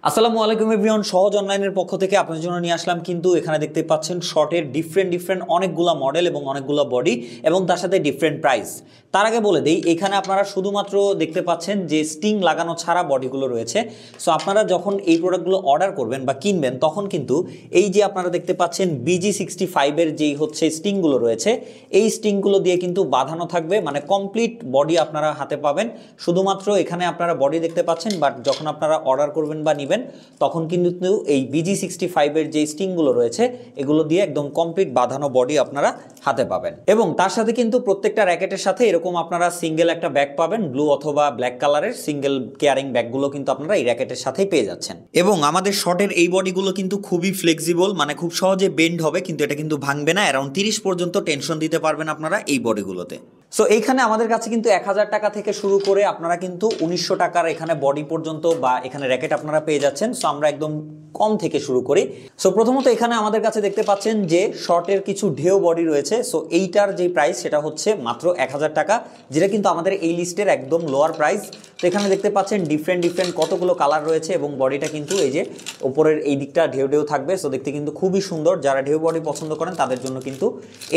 আসসালামু আলাইকুম এভরিওয়ান, সহজ অনলাইনের পক্ষ থেকে আপনাদের জন্য নিয়ে আসলাম। কিন্তু এখানে দেখতে পাচ্ছেন শর্টের ডিফারেন্ট অনেকগুলো মডেল এবং অনেকগুলো বডি এবং তার সাথে ডিফারেন্ট প্রাইস। তার আগে বলে দেই, এখানে আপনারা শুধুমাত্র দেখতে পাচ্ছেন যে স্টিং লাগানো ছাড়া বডিগুলো রয়েছে। সো আপনারা যখন এই প্রোডাক্টগুলো অর্ডার করবেন বা কিনবেন তখন কিন্তু এই যে আপনারা দেখতে পাচ্ছেন BG65-এর যেই হচ্ছে স্টিংগুলো রয়েছে, এই স্টিংগুলো দিয়ে কিন্তু বাঁধানো থাকবে, মানে কমপ্লিট বডি আপনারা হাতে পাবেন। শুধুমাত্র এখানে আপনারা বডি দেখতে পাচ্ছেন, বাট যখন আপনারা অর্ডার করবেন বা নেবেন তখন কিন্তু এই BG65-এর যে স্টিংগুলো রয়েছে এগুলো দিয়ে একদম কমপ্লিট বাঁধানো বডি আপনারা হাতে পাবেন। এবং তার সাথে কিন্তু প্রত্যেকটা র্যাকেটের সাথে এরকম আপনারা সিঙ্গেল একটা ব্যাগ পাবেন, ব্লু অথবা ব্ল্যাক কালারের সিঙ্গেল কেয়ারিং ব্যাগগুলো কিন্তু আপনারা এই র্যাকেটের সাথেই পেয়ে যাচ্ছেন। এবং আমাদের শর্টের এই বডিগুলো কিন্তু খুবই ফ্লেক্সিবল, মানে খুব সহজে বেন্ড হবে, কিন্তু এটা কিন্তু ভাঙবে না। অ্যারাউন্ড 30 পর্যন্ত টেনশন দিতে পারবেন আপনারা এই বডিগুলোতে। সো এইখানে আমাদের কাছে কিন্তু 1000 টাকা থেকে শুরু করে আপনারা কিন্তু 1900 টাকার এখানে বডি পর্যন্ত বা এখানে র্যাকেট আপনারা পেয়ে যাচ্ছেন। সো আমরা একদম কম থেকে শুরু করি। সো প্রথমত এখানে আমাদের কাছে দেখতে পাচ্ছেন যে শর্টের কিছু ঢেউ বডি রয়েছে। সো এইটার যে প্রাইস সেটা হচ্ছে মাত্র 1000 টাকা, যেটা কিন্তু আমাদের এই লিস্টের একদম লোয়ার প্রাইস। তো এখানে দেখতে পাচ্ছেন ডিফারেন্ট কতগুলো কালার রয়েছে এবং বডিটা কিন্তু এই যে উপরের এই দিকটা ঢেউ থাকবে। সো দেখতে কিন্তু খুবই সুন্দর, যারা ঢেউ বডি পছন্দ করেন তাদের জন্য কিন্তু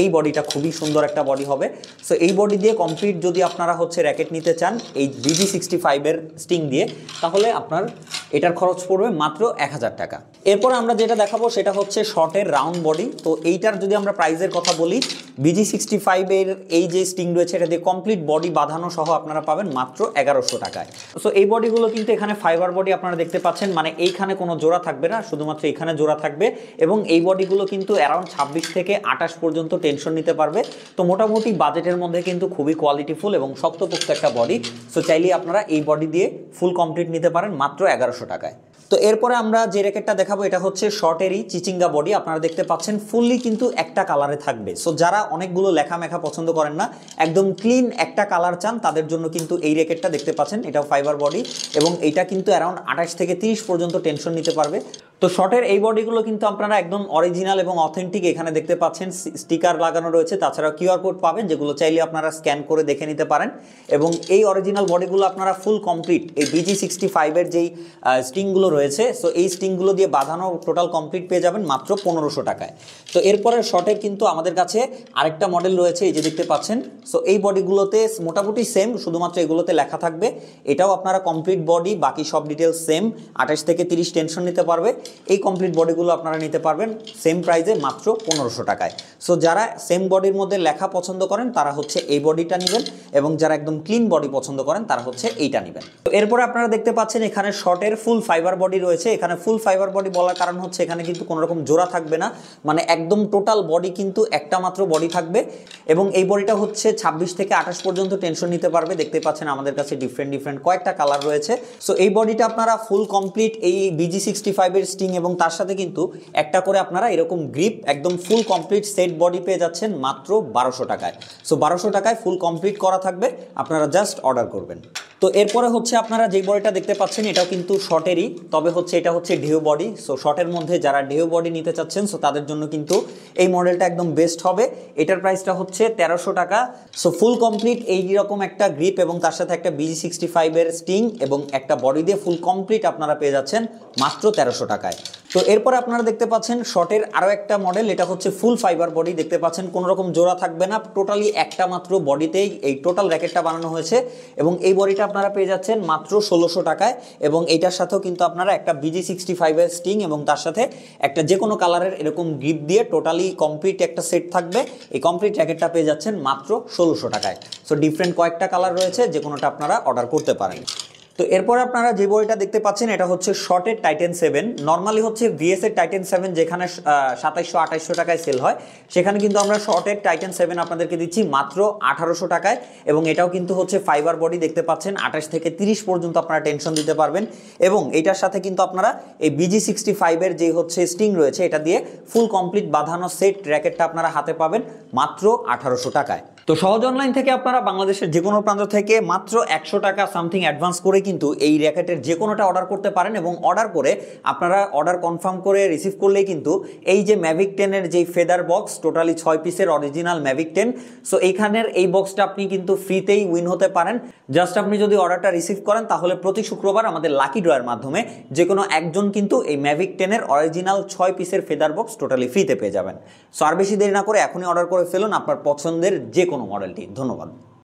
এই বডিটা খুবই সুন্দর একটা বডি হবে। সো এই বডি দিয়ে কমপ্লিট যদি আপনারা হচ্ছে র্যাকেট নিতে চান এই BG65-এর স্টিং দিয়ে, তাহলে আপনার এটার খরচ পড়বে মাত্র 1000 টাকা। এরপর আমরা যেটা দেখাবো সেটা হচ্ছে শর্টের রাউন্ড বডি। তো এইটার যদি আমরা প্রাইসের কথা বলি, BG65-এর এই যে স্টিং রয়েছে এটা দিয়ে কমপ্লিট বডি বাঁধানো সহ আপনারা পাবেন মাত্র 1100 টাকায়। সো এই বডিগুলো কিন্তু এখানে ফাইবার বডি আপনারা দেখতে পাচ্ছেন, মানে এইখানে কোনো জোড়া থাকবে না, শুধুমাত্র এখানে জোড়া থাকবে। এবং এই বডিগুলো কিন্তু অ্যারাউন্ড 26 থেকে 28 পর্যন্ত টেনশন নিতে পারবে। তো মোটামুটি বাজেটের মধ্যে কিন্তু খুবই কোয়ালিটিফুল এবং শক্তপোক্ত একটা বডি। সো চাইলেই আপনারা এই বডি দিয়ে ফুল কমপ্লিট নিতে পারেন মাত্র 1100 টাকায়। তো এরপরে আমরা যে র্যাকেটটা দেখাবো এটা হচ্ছে শর্টেরই চিচিঙ্গা বডি। আপনারা দেখতে পাচ্ছেন ফুললি কিন্তু একটা কালারে থাকবে। সো যারা অনেকগুলো লেখা পছন্দ করেন না, একদম ক্লিন একটা কালার চান, তাদের জন্য কিন্তু এই র্যাকেটটা দেখতে পাচ্ছেন। এটাও ফাইবার বডি এবং এটা কিন্তু অ্যারাউন্ড 28 থেকে 30 পর্যন্ত টেনশন নিতে পারবে। তো শর্টের এই বডিগুলো কিন্তু আপনারা একদম অরিজিনাল এবং অথেন্টিক। এখানে দেখতে পাচ্ছেন স্টিকার লাগানো রয়েছে, তাছাড়া QR কোড পাবেন, যেগুলো চাইলে আপনারা স্ক্যান করে দেখে নিতে পারেন। এবং এই অরিজিনাল বডিগুলো আপনারা ফুল কমপ্লিট এই BG65-এর যেই স্টিংগুলো রয়েছে, সো এই স্টিংগুলো দিয়ে বাঁধানো টোটাল কমপ্লিট পেয়ে যাবেন মাত্র 1500 টাকায়। তো এরপরে শর্টের কিন্তু আমাদের কাছে আরেকটা মডেল রয়েছে, এই যে দেখতে পাচ্ছেন। সো এই বডিগুলোতে মোটামুটি সেম, শুধুমাত্র এগুলোতে লেখা থাকবে। এটাও আপনারা কমপ্লিট বডি, বাকি সব ডিটেলস সেম, 28 থেকে 30 টেনশন নিতে পারবে। এই কমপ্লিট বডিগুলো আপনারা নিতে পারবেন সেম প্রাইসে মাত্র 1500 টাকায়। সো যারা সেম বডির মধ্যে লেখা পছন্দ করেন তারা হচ্ছে এই বডিটা নেবেন, এবং যারা একদম ক্লিন বডি পছন্দ করেন তারা হচ্ছে এইটা নেবেন। তো এরপরে আপনারা দেখতে পাচ্ছেন এখানে শর্টের ফুল ফাইবার বডি রয়েছে। এখানে ফুল ফাইবার বডি বলার কারণ হচ্ছে এখানে কিন্তু কোনো রকম জোড়া থাকবে না, মানে একদম টোটাল বডি কিন্তু একটা মাত্র বডি থাকবে। এবং এই বডিটা হচ্ছে 26 থেকে 28 পর্যন্ত টেনশন নিতে পারবে। দেখতে পাচ্ছেন আমাদের কাছে ডিফারেন্ট কয়েকটা কালার রয়েছে। সো এই বডিটা আপনারা ফুল কমপ্লিট এই BG65-এর স্টিং এবং তার সাথে কিন্তু একটা করে আপনারা এরকম গ্রিপ একদম ফুল কমপ্লিট সেট বডি পেয়ে যাচ্ছেন মাত্র 1200 টাকায়। সো 1200 টাকায় ফুল কমপ্লিট করা থাকবে, আপনারা জাস্ট অর্ডার করবেন। তো এরপরে হচ্ছে আপনারা যে বডিটা দেখতে পাচ্ছেন এটাও কিন্তু শর্টেরই, তবে হচ্ছে এটা হচ্ছে ঢেউ বডি। সো শর্টের মধ্যে যারা ঢেউ বডি নিতে চাচ্ছেন সো তাদের জন্য কিন্তু এই মডেলটা একদম বেস্ট হবে। এটার প্রাইসটা হচ্ছে 1300 টাকা। সো ফুল কমপ্লিট এইরকম একটা গ্রিপ এবং তার সাথে একটা BG65-এর স্টিং এবং একটা বডি দিয়ে ফুল কমপ্লিট আপনারা পেয়ে যাচ্ছেন মাত্র 1300 টাকায়। তো এরপরে আপনারা দেখতে পাচ্ছেন শর্টের আরও একটা মডেল, এটা হচ্ছে ফুল ফাইবার বডি। দেখতে পাচ্ছেন কোনো রকম জোড়া থাকবে না, টোটালি একটা মাত্র বডিতেই এই টোটাল র্যাকেটটা বানানো হয়েছে। এবং এই বডিটা আপনারা পেয়ে যাচ্ছেন মাত্র 1600 টাকায়। এবং এইটার সাথেও কিন্তু আপনারা একটা BG65-এর স্টিং এবং তার সাথে একটা যে কোনো কালারের এরকম গ্রিপ দিয়ে টোটালি কমপ্লিট একটা সেট থাকবে। এই কমপ্লিট র্যাকেটটা পেয়ে যাচ্ছেন মাত্র 1600 টাকায়। সো ডিফারেন্ট কয়েকটা কালার রয়েছে, যে কোনোটা আপনারা অর্ডার করতে পারেন। তো এরপর আপনারা যে বডিটা দেখতে পাচ্ছেন এটা হচ্ছে শর্টের টাইটেন 7। নর্মালি হচ্ছে VS এর টাইটেন 7 যেখানে 2700-2800 টাকায় সেল হয়, সেখানে কিন্তু আমরা শর্টের টাইটেন 7 আপনাদেরকে দিচ্ছি মাত্র 1800 টাকায়। এবং এটাও কিন্তু হচ্ছে ফাইবার বডি, দেখতে পাচ্ছেন 28 থেকে 30 পর্যন্ত আপনারা টেনশন দিতে পারবেন। এবং এটার সাথে কিন্তু আপনারা এই BG65-এর যে হচ্ছে স্টিং রয়েছে এটা দিয়ে ফুল কমপ্লিট বাঁধানো সেট র্যাকেটটা আপনারা হাতে পাবেন মাত্র 1800 টাকায়। তো সহজ অনলাইন থেকে আপনারা বাংলাদেশের যে কোনো প্রান্ত থেকে মাত্র 100 টাকা সামথিং অ্যাডভান্স করে কিন্তু এই র্যাকেটের যে কোনোটা অর্ডার করতে পারেন, এবং অর্ডার করে আপনারা অর্ডার কনফার্ম করে রিসিভ করলেই কিন্তু এই যে ম্যাভিক 10-এর যেই ফেদার বক্স, টোটালি 6 পিসের অরিজিনাল ম্যাভিক 10, সো এইখানের এই বক্সটা আপনি কিন্তু ফ্রিতেই উইন হতে পারেন। জাস্ট আপনি যদি অর্ডারটা রিসিভ করেন তাহলে প্রতি শুক্রবার আমাদের লাকি ড্রয়ের মাধ্যমে যে কোনো একজন কিন্তু এই ম্যাভিক 10-এর অরিজিনাল 6 পিসের ফেদার বক্স টোটালি ফ্রিতে পেয়ে যাবেন। সো আর বেশি দেরি না করে এখনই অর্ডার করে ফেলুন আপনার পছন্দের যে কোনো মডেলটি। ধন্যবাদ।